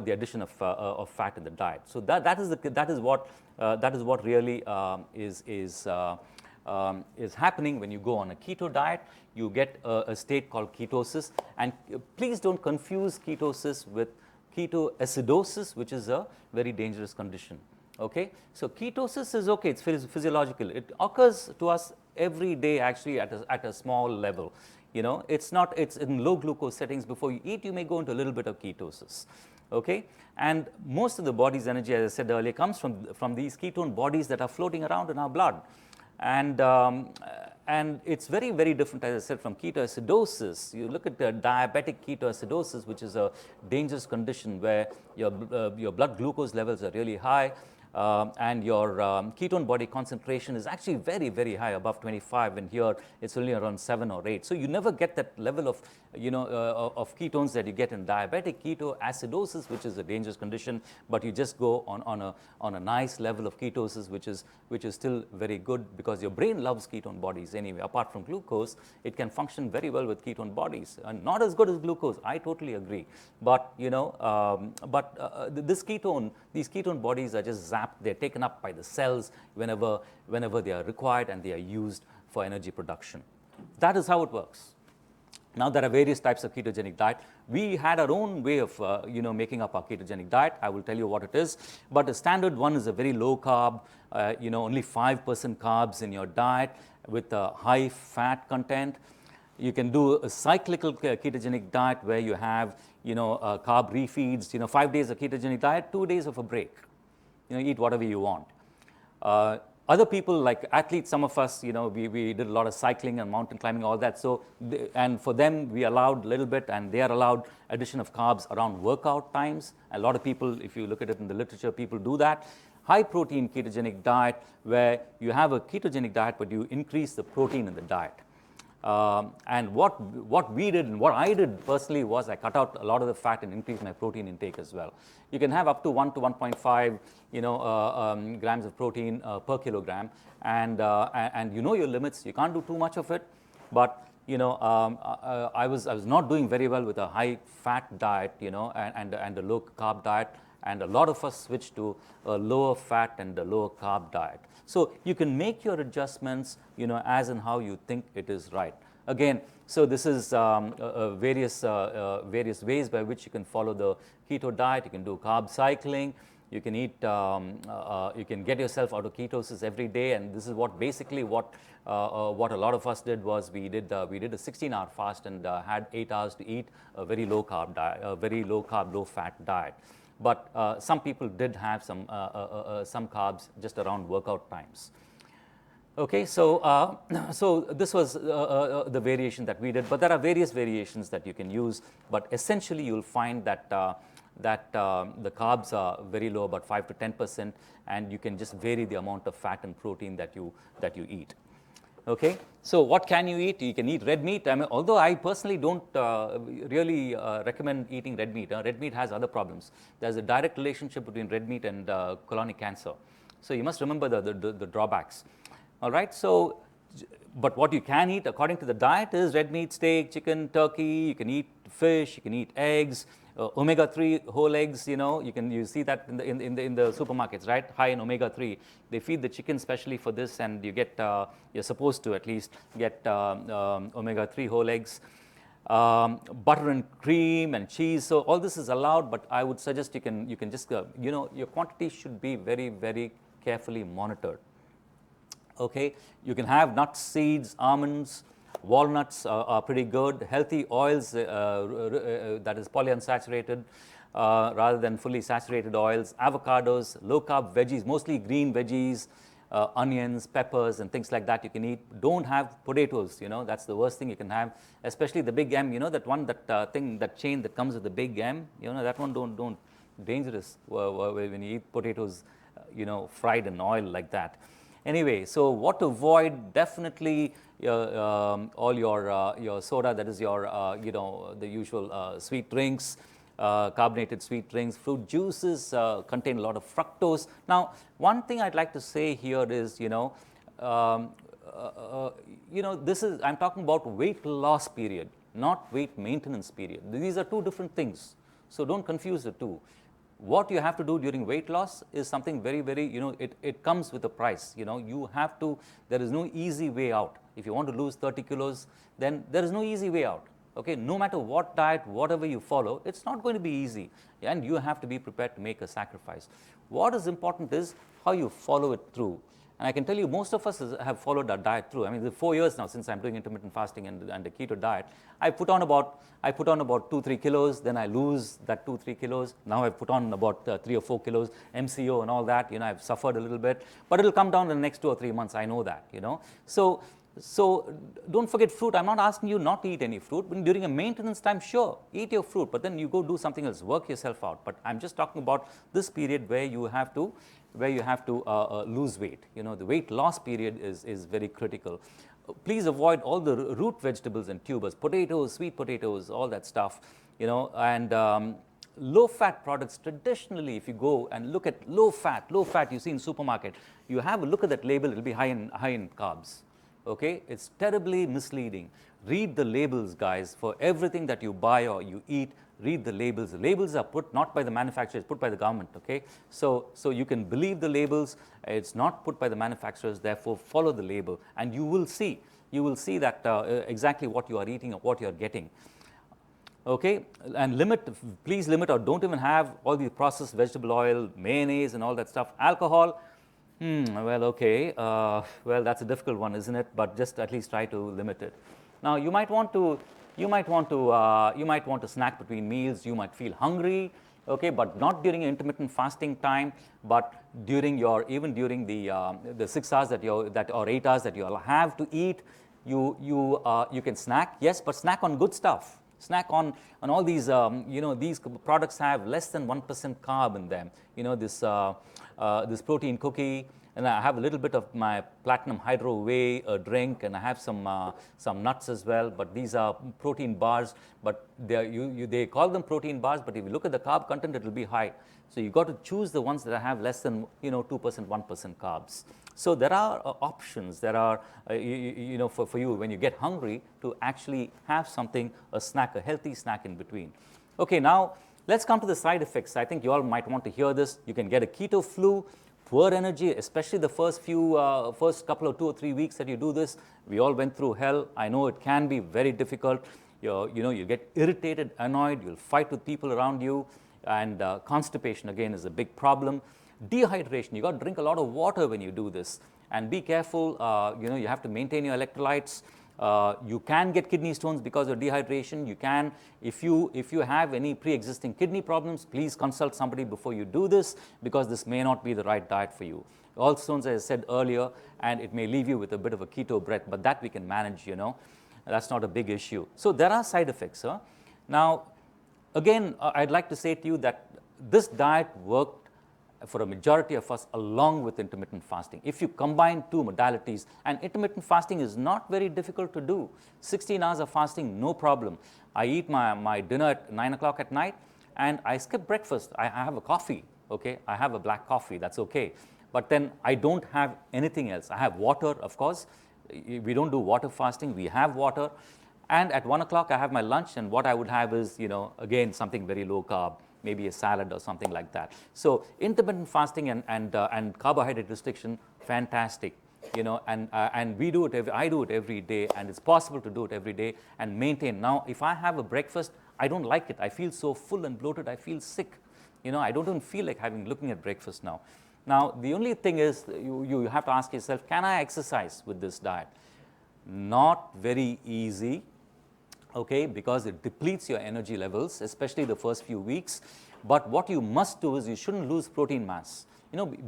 the addition of fat in the diet. So that is what really is happening when you go on a keto diet. You get a state called ketosis, and please don't confuse ketosis with ketoacidosis, which is a very dangerous condition. Okay, so ketosis is okay; it's physiological. It occurs to us every day, actually, at a small level. It's in low glucose settings. Before you eat, you may go into a little bit of ketosis. Okay, and most of the body's energy, as I said earlier, comes from these ketone bodies that are floating around in our blood. And it's very, very different, as I said, from ketoacidosis. You look at the diabetic ketoacidosis, which is a dangerous condition where your blood glucose levels are really high, and your ketone body concentration is actually very, very high, above 25, and here it's only around 7 or 8. So you never get that level of, of ketones that you get in diabetic ketoacidosis, which is a dangerous condition, but you just go on a nice level of ketosis, which is still very good, because your brain loves ketone bodies anyway. Apart from glucose, it can function very well with ketone bodies, and not as good as glucose. I totally agree, but these ketone bodies are just zapped. They're taken up by the cells whenever they are required, and they are used for energy production. That is how it works. Now, there are various types of ketogenic diet. We had our own way of making up our ketogenic diet. I will tell you what it is, but the standard one is a very low carb, only 5% carbs in your diet with a high fat content. You can do a cyclical ketogenic diet where you have carb refeeds, 5 days of ketogenic diet, 2 days of a break. Eat whatever you want. Other people, like athletes, some of us, we did a lot of cycling and mountain climbing, all that. So, and for them, we allowed a little bit, and they are allowed addition of carbs around workout times. A lot of people, if you look at it in the literature, people do that. High protein ketogenic diet, where you have a ketogenic diet, but you increase the protein in the diet. And what we did and what I did personally was I cut out a lot of the fat and increased my protein intake as well. You can have up to 1 to 1.5 grams of protein per kilogram, and your limits. You can't do too much of it, but I was not doing very well with a high fat diet, and a low carb diet, and a lot of us switched to a lower fat and a lower carb diet. So you can make your adjustments, as and how you think it is right. Again, so this is various ways by which you can follow the keto diet. You can do carb cycling. You can eat. You can get yourself out of ketosis every day, and this is what basically what a lot of us did was we did a 16-hour fast and had 8 hours to eat a very low carb diet, a very low carb, low fat diet. But some people did have some carbs just around workout times. Okay, so this was the variation that we did, but there are various variations that you can use. But essentially, you'll find that the carbs are very low, about 5 to 10%, and you can just vary the amount of fat and protein that you eat. Okay, so what can you eat? You can eat red meat. I mean, although I personally don't really recommend eating red meat. Red meat has other problems. There's a direct relationship between red meat and colonic cancer. So you must remember the drawbacks. All right, so, but what you can eat according to the diet is red meat, steak, chicken, turkey. You can eat fish, you can eat eggs, Omega-3 whole eggs, you see that in the supermarkets, right? High in omega-3. They feed the chicken specially for this, and you're supposed to at least get omega-3 whole eggs. Butter and cream and cheese. So all this is allowed, but I would suggest you can just your quantity should be very, very carefully monitored. Okay, you can have nuts, seeds, almonds, walnuts are pretty good. Healthy oils, that is polyunsaturated rather than fully saturated oils. Avocados, low carb veggies, mostly green veggies, onions, peppers, and things like that you can eat. Don't have potatoes. That's the worst thing you can have, especially the big M. That one, that chain that comes with the big M. That one don't dangerous when you eat potatoes, fried in oil like that. Anyway, so what to avoid? Definitely all your soda, that is your the usual sweet drinks, carbonated sweet drinks. Fruit juices contain a lot of fructose. Now, one thing I'd like to say here is I'm talking about weight loss period, not weight maintenance period. These are two different things, so don't confuse the two. What you have to do during weight loss is something very, very, it comes with a price. You have to, there is no easy way out. If you want to lose 30 kilos, then there is no easy way out. Okay, no matter what diet, whatever you follow, it's not going to be easy, and you have to be prepared to make a sacrifice. What is important is how you follow it through. And I can tell you, most of us have followed our diet through. I mean, it's 4 years now since I'm doing intermittent fasting and the keto diet. I put on about 2-3 kilos, then I lose that 2-3 kilos. Now I've put on about 3 or 4 kilos, MCO and all that. I've suffered a little bit, but it'll come down in the next 2 or 3 months. I know that. So don't forget fruit. I'm not asking you not to eat any fruit. But during a maintenance time, sure, eat your fruit, but then you go do something else, work yourself out. But I'm just talking about this period where you have to lose weight. The weight loss period is very critical. Please avoid all the root vegetables and tubers, potatoes, sweet potatoes, all that stuff. And low-fat products. Traditionally, if you go and look at low-fat you see in supermarket, you have a look at that label. It'll be high in carbs. Okay, it's terribly misleading. Read the labels, guys. For everything that you buy or you eat, read the labels. The labels are put not by the manufacturers, put by the government. Okay, so you can believe the labels. It's not put by the manufacturers. Therefore, follow the label, and you will see that exactly what you are eating or what you are getting. Okay, and please limit or don't even have all the processed vegetable oil, mayonnaise, and all that stuff. Alcohol. Well, okay. Well, that's a difficult one, isn't it? But just at least try to limit it. Now, you might want to snack between meals. You might feel hungry, okay, but not during intermittent fasting time, but during even during the 6 hours or 8 hours that you'll have to eat. You can snack, yes, but snack on good stuff. Snack on all these. These products have less than 1% carb in them. This protein cookie, and I have a little bit of my platinum hydro whey drink, and I have some nuts as well. But these are protein bars. But they call them protein bars. But if you look at the carb content, it will be high. So you got to choose the ones that have less than 2%, 1% carbs. So there are options. There are for you when you get hungry to actually have something, a healthy snack in between. Okay, now let's come to the side effects. I think you all might want to hear this. You can get a keto flu, poor energy, especially the first couple of 2 or 3 weeks that you do this. We all went through hell. I know it can be very difficult. You get irritated, annoyed. You'll fight with people around you, and constipation again is a big problem. Dehydration. You got to drink a lot of water when you do this, and be careful. You have to maintain your electrolytes. You can get kidney stones because of dehydration. You can, if you have any pre-existing kidney problems, please consult somebody before you do this, because this may not be the right diet for you. Gallstones, as I said earlier, and it may leave you with a bit of a keto breath, but that we can manage. That's not a big issue. So there are side effects. Now, again, I'd like to say to you that this diet worked for a majority of us along with intermittent fasting. If you combine two modalities, and intermittent fasting is not very difficult to do. 16 hours of fasting, no problem. I eat my dinner at 9 o'clock at night, and I skip breakfast. I have a coffee, okay? I have a black coffee, that's okay. But then I don't have anything else. I have water, of course. We don't do water fasting. We have water. And at 1 o'clock, I have my lunch, and what I would have is, again, something very low carb, maybe a salad or something like that. So intermittent fasting and carbohydrate restriction, fantastic. And we do it. I do it every day, and it's possible to do it every day and maintain. Now, if I have a breakfast, I don't like it. I feel so full and bloated. I feel sick. I don't even feel like looking at breakfast now. Now, the only thing is you have to ask yourself, can I exercise with this diet? Not very easy, okay, because it depletes your energy levels, especially the first few weeks. But what you must do is you shouldn't lose protein mass.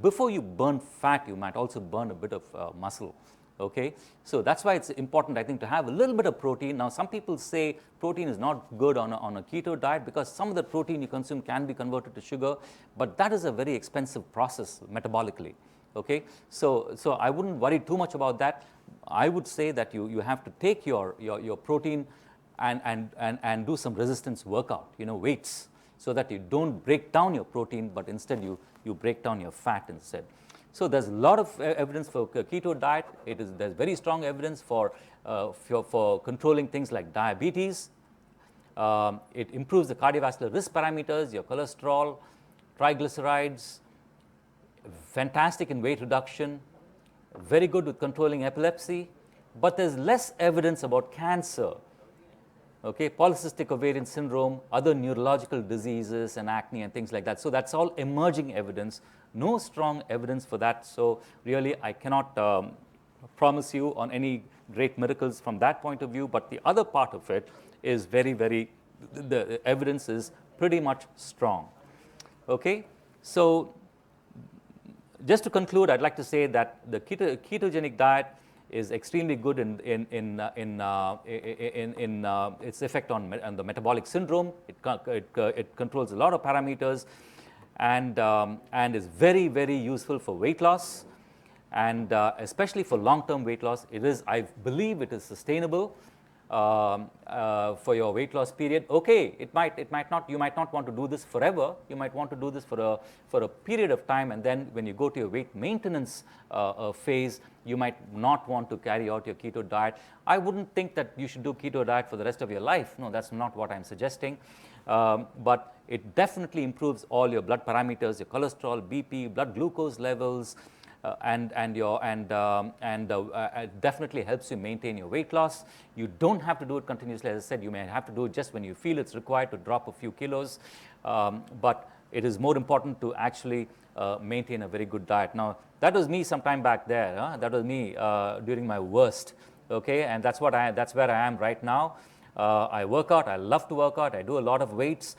Before you burn fat, you might also burn a bit of muscle. Okay, so that's why it's important, I think, to have a little bit of protein. Now, some people say protein is not good on a keto diet because some of the protein you consume can be converted to sugar, but that is a very expensive process metabolically. Okay, so I wouldn't worry too much about that. I would say that you have to take your protein and do some resistance workout, weights, so that you don't break down your protein, but instead you break down your fat instead. So there's a lot of evidence for keto diet. There's very strong evidence for controlling things like diabetes. It improves the cardiovascular risk parameters, your cholesterol, triglycerides. Fantastic in weight reduction. Very good with controlling epilepsy. But there's less evidence about cancer. Okay, polycystic ovarian syndrome, other neurological diseases and acne and things like that. So that's all emerging evidence. No strong evidence for that. So really, I cannot promise you on any great miracles from that point of view. But the other part of it is the evidence is pretty much strong. Okay, so just to conclude, I'd like to say that the ketogenic diet is extremely good in its effect on the metabolic syndrome. It controls a lot of parameters, and is very, very useful for weight loss, and especially for long-term weight loss. I believe it is sustainable for your weight loss period. Okay, you might not want to do this forever. You might want to do this for a period of time, and then when you go to your weight maintenance phase, you might not want to carry out your keto diet. I wouldn't think that you should do keto diet for the rest of your life. No, that's not what I'm suggesting. But it definitely improves all your blood parameters, your cholesterol, BP, blood glucose levels, and definitely helps you maintain your weight loss. You don't have to do it continuously. As I said, you may have to do it just when you feel it's required to drop a few kilos. But it is more important to actually maintain a very good diet. Now, that was me some time back there. That was me during my worst. Okay, and that's where I am right now. I work out. I love to work out. I do a lot of weights.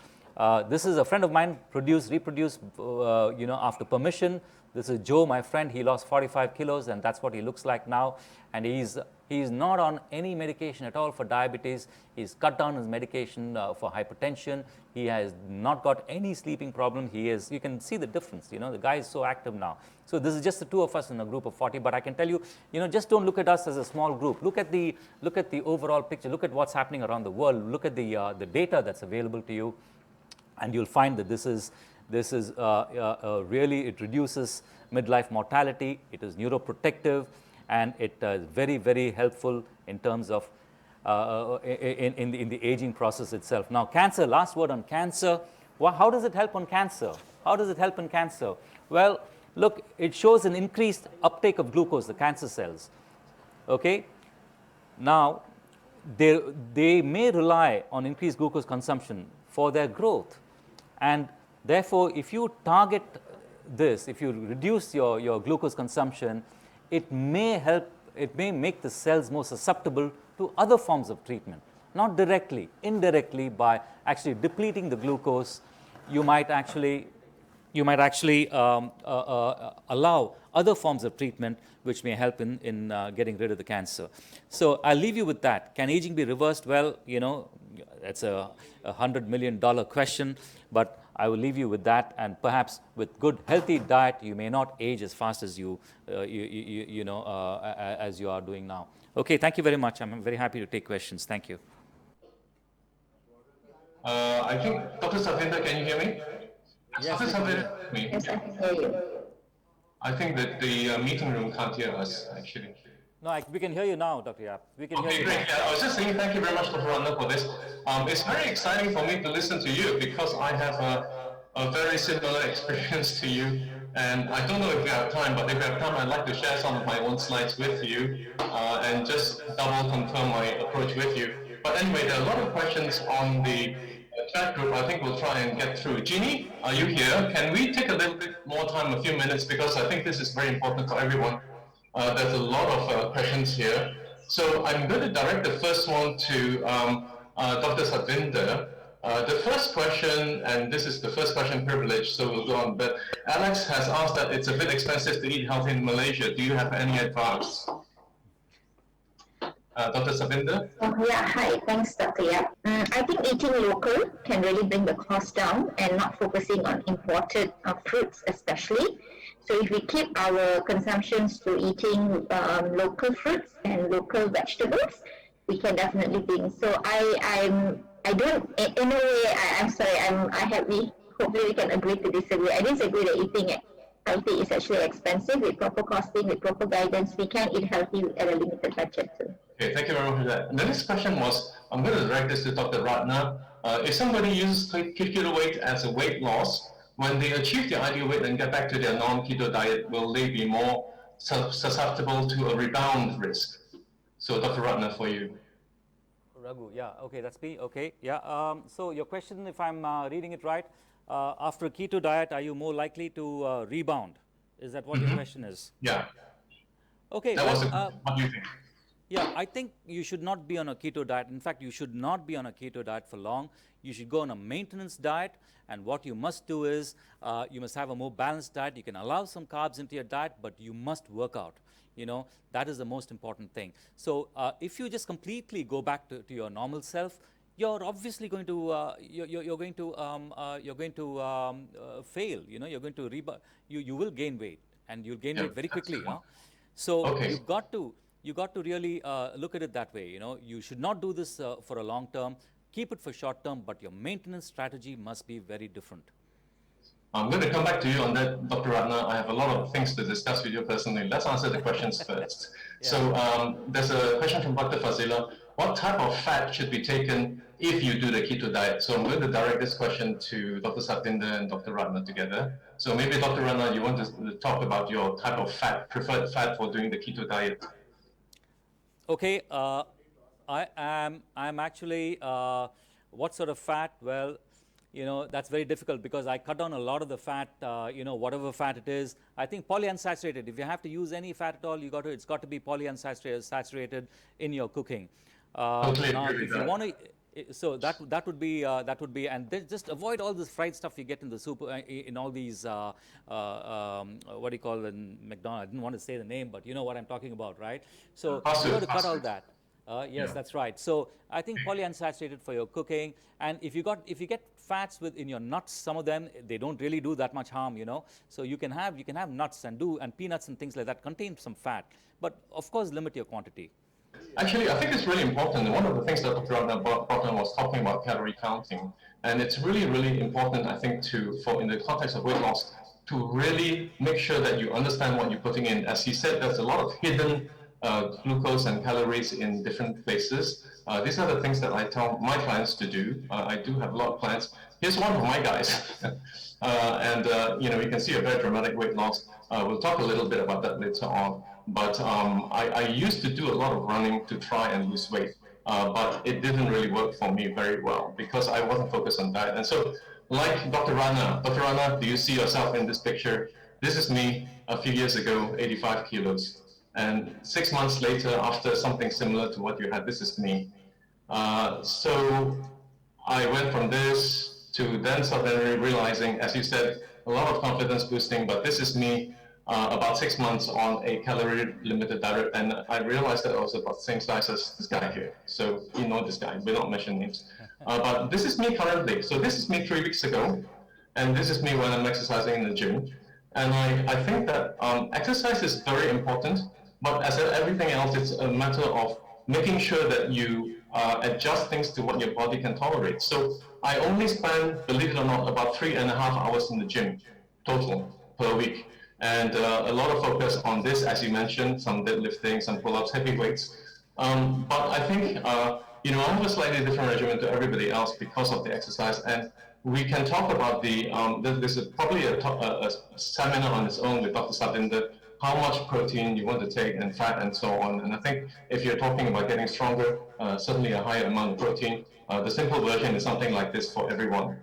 This is a friend of mine, reproduced, after permission. This is Joe, my friend. He lost 45 kilos, and that's what he looks like now. And he's not on any medication at all for diabetes. He's cut down his medication for hypertension. He has not got any sleeping problem. You can see the difference. The guy is so active now. So this is just the two of us in a group of 40. But I can tell you, just don't look at us as a small group. Look at the overall picture. Look at what's happening around the world. Look at the data that's available to you, and you'll find that this is really, it reduces midlife mortality. It is neuroprotective, and it is very, very helpful in terms of in the aging process itself. Now, cancer. Last word on cancer. Well, how does it help on cancer? How does it help in cancer? Well, look, it shows an increased uptake of glucose, the cancer cells. Okay. Now, they may rely on increased glucose consumption for their growth, and therefore, if you target this, if you reduce your glucose consumption, it may make the cells more susceptible to other forms of treatment. Not directly, indirectly, by actually depleting the glucose, you might actually allow other forms of treatment which may help in getting rid of the cancer. So I'll leave you with that. Can aging be reversed? Well, that's a $100 million question, but I will leave you with that, and perhaps with good, healthy diet, you may not age as fast as as you are doing now. Okay, thank you very much. I'm very happy to take questions. Thank you. I think, Dr. Sathinder, can you hear me? Yes, Dr. Sathinder, Yes, I can hear you. I think that the meeting room can't hear us, actually. No, we can hear you now, Dr. Yap. We can hear Okay, you great. now. Yeah, I was just saying thank you very much, Dr. Rana, for this. It's very exciting for me to listen to you because I have a very similar experience to you. And I don't know if we have time, but if we have time, I'd like to share some of my own slides with you and just double confirm my approach with you. But anyway, there are a lot of questions on the chat group. I think we'll try and get through. Jeannie, are you here? Can we take a little bit more time, a few minutes, because I think this is very important for everyone. There's a lot of questions here. So I'm going to direct the first one to Dr. Satvinder. The first question, and this is the first question privilege, so we'll go on, but Alex has asked that it's a bit expensive to eat healthy in Malaysia. Do you have any advice? Dr. Satvinder? Yeah, hi. Thanks, Dr. Yap. I think eating local can really bring the cost down and not focusing on imported fruits especially. So if we keep our consumptions to eating local fruits and local vegetables, we can definitely bring. So I don't, in a way, I'm sorry, hopefully we can agree to disagree. I disagree that eating healthy is actually expensive. With proper costing, with proper guidance, we can eat healthy at a limited budget too. Okay, thank you very much for that. And the next question was, I'm going to direct this to Dr. Ratna. If somebody uses keto weight as a weight loss, when they achieve their ideal weight and get back to their non-keto diet, will they be more susceptible to a rebound risk? So Dr. Ratna, for you. Raghu, yeah, okay, that's me, okay, yeah. So your question, if I'm reading it right, after a keto diet, are you more likely to rebound? Is that what your question is? Yeah. Okay, That well, was what do you think? yeah, I think you should not be on a keto diet. In fact, you should not be on a keto diet for long. You should go on a maintenance diet. And what you must do is you must have a more balanced diet. You can allow some carbs into your diet, but you must work out. You know, that is the most important thing. So if you just completely go back to your normal self, you're obviously going to you're going to fail. You know, you're going to you will gain weight, and you'll gain weight very quickly. So Okay. you got to really look at it that way. You know, you should not do this for a long term. Keep it for short term, but your maintenance strategy must be very different. I'm going to come back to you on that, Dr. Ratna. I have a lot of things to discuss with you personally. Let's answer the questions first. Yeah. So there's a question from Dr. Fazila. What type of fat should be taken if you do the keto diet? So I'm going to direct this question to Dr. Satvinder and Dr. Ratna together. So maybe Dr. Ratna, you want to talk about your type of fat, preferred fat for doing the keto diet. Okay, I'm actually, what sort of fat? Well, you know, that's very difficult because I cut down a lot of the fat, you know, whatever fat it is. I think polyunsaturated, if you have to use any fat at all, it's got to be polyunsaturated in your cooking. Now, if you want to, so that would be, and just avoid all this fried stuff you get in the super, in all these, what do you call in McDonald's? I didn't want to say the name, but you know what I'm talking about, right? So you got to cut all that. Yes, yeah. That's right. So I think polyunsaturated for your cooking, and if you get fats in your nuts, some of them they don't really do that much harm, you know. So you can have nuts and peanuts and things like that contain some fat, but of course limit your quantity. Actually, I think it's really important. One of the things that Dr. Ratna was talking about calorie counting, and it's really, really important, I think, in the context of weight loss, to really make sure that you understand what you're putting in. As he said, there's a lot of hidden glucose and calories in different places. These are the things that I tell my clients to do. I do have a lot of clients. Here's one of my guys. You know, you can see a very dramatic weight loss. We'll talk a little bit about that later on. But I used to do a lot of running to try and lose weight. But it didn't really work for me very well because I wasn't focused on diet. And so, like Dr. Rana, do you see yourself in this picture? This is me a few years ago, 85 kilos. And 6 months later, after something similar to what you had, this is me. So I went from this to then suddenly realizing, as you said, a lot of confidence boosting, but this is me about 6 months on a calorie limited diet. And I realized that I was about the same size as this guy here. So you know this guy, we don't mention names. But this is me currently. So this is me 3 weeks ago. And this is me when I'm exercising in the gym. And I think that exercise is very important. But as everything else, it's a matter of making sure that you adjust things to what your body can tolerate. So I only spend, believe it or not, about 3.5 hours in the gym total per week. And a lot of focus on this, as you mentioned, some deadlifting, some pull-ups, heavy weights. But I think, you know, I have a slightly different regimen to everybody else because of the exercise. And we can talk about this is probably a seminar on its own with Dr. Satinder, how much protein you want to take and fat and so on. And I think if you're talking about getting stronger, certainly a higher amount of protein, the simple version is something like this for everyone,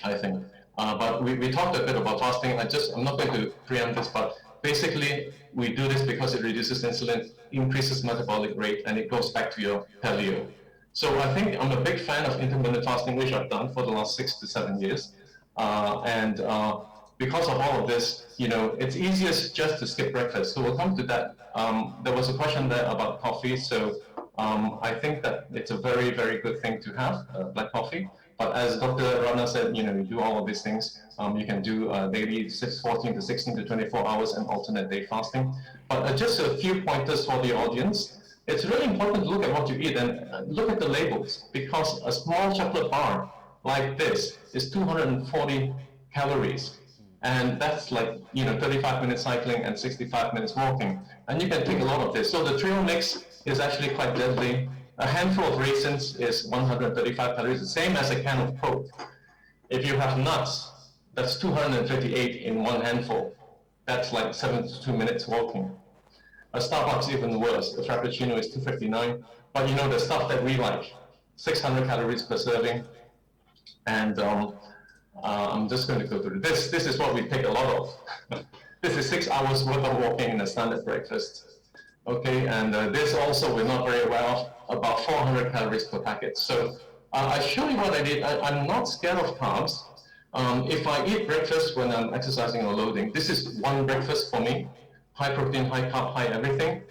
I think. But we talked a bit about fasting. I'm not going to preempt this, but basically we do this because it reduces insulin, increases metabolic rate, and it goes back to your paleo. So I think I'm a big fan of intermittent fasting, which I've done for the last 6 to 7 years. Because of all of this, you know, it's easiest just to skip breakfast. So we'll come to that. There was a question there about coffee. So I think that it's a very, very good thing to have, black coffee. But as Dr. Rana said, you know, you do all of these things. You can do daily 14 to 16 to 24 hours and alternate day fasting. But just a few pointers for the audience. It's really important to look at what you eat and look at the labels, because a small chocolate bar like this is 240 calories. And that's like, you know, 35 minutes cycling and 65 minutes walking. And you can take a lot of this. So the trail mix is actually quite deadly. A handful of raisins is 135 calories, the same as a can of Coke. If you have nuts, that's 258 in one handful. That's like 72 minutes walking. A Starbucks even worse. A Frappuccino is 259. But you know, the stuff that we like, 600 calories per serving. And I'm just going to go through this. This is what we take a lot of. This is 6 hours worth of walking in a standard breakfast. Okay, and this also we're not very aware of, about 400 calories per packet. So I show you what I did. I'm not scared of carbs. If I eat breakfast when I'm exercising or loading, this is one breakfast for me. High protein, high carb, high everything.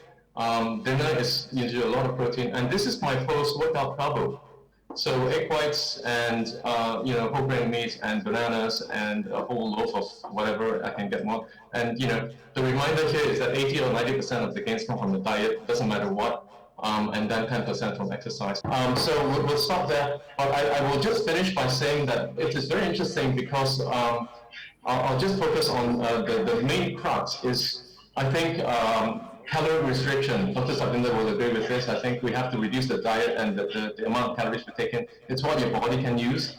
Dinner is usually a lot of protein, and this is my post-workout carbo. So egg whites and you know, whole grain meat and bananas and a whole loaf of whatever I can get more. And you know, the reminder here is that 80 or 90% of the gains come from the diet, doesn't matter what, and then 10% from exercise. So we'll stop there. But I will just finish by saying that it is very interesting because I'll just focus on the main crux is, I think, calorie restriction. Dr. Satinder will agree with this. I think we have to reduce the diet and the amount of calories we take in. It's what your body can use.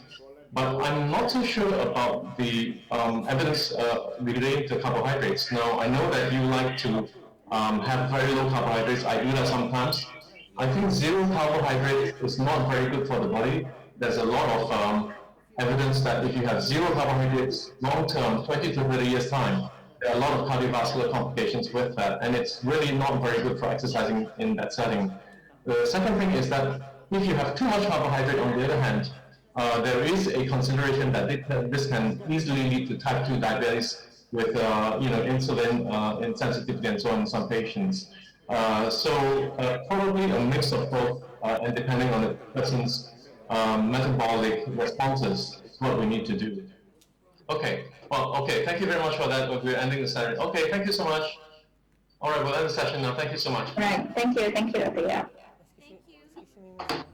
But I'm not so sure about the evidence relating to carbohydrates. Now, I know that you like to have very low carbohydrates. I do that sometimes. I think zero carbohydrate is not very good for the body. There's a lot of evidence that if you have zero carbohydrates long term, 20 to 30 years time, there are a lot of cardiovascular complications with that, and it's really not very good for exercising in that setting. The second thing is that if you have too much carbohydrate, on the other hand, there is a consideration that this can easily lead to type 2 diabetes with you know, insulin insensitivity and so on in some patients. So probably a mix of both, and depending on the person's metabolic responses, is what we need to do. Okay, well, okay, thank you very much for that. We're ending the session. Okay, thank you so much. All right, we'll end the session now. Thank you so much. Right, thank you, Dr. Yap.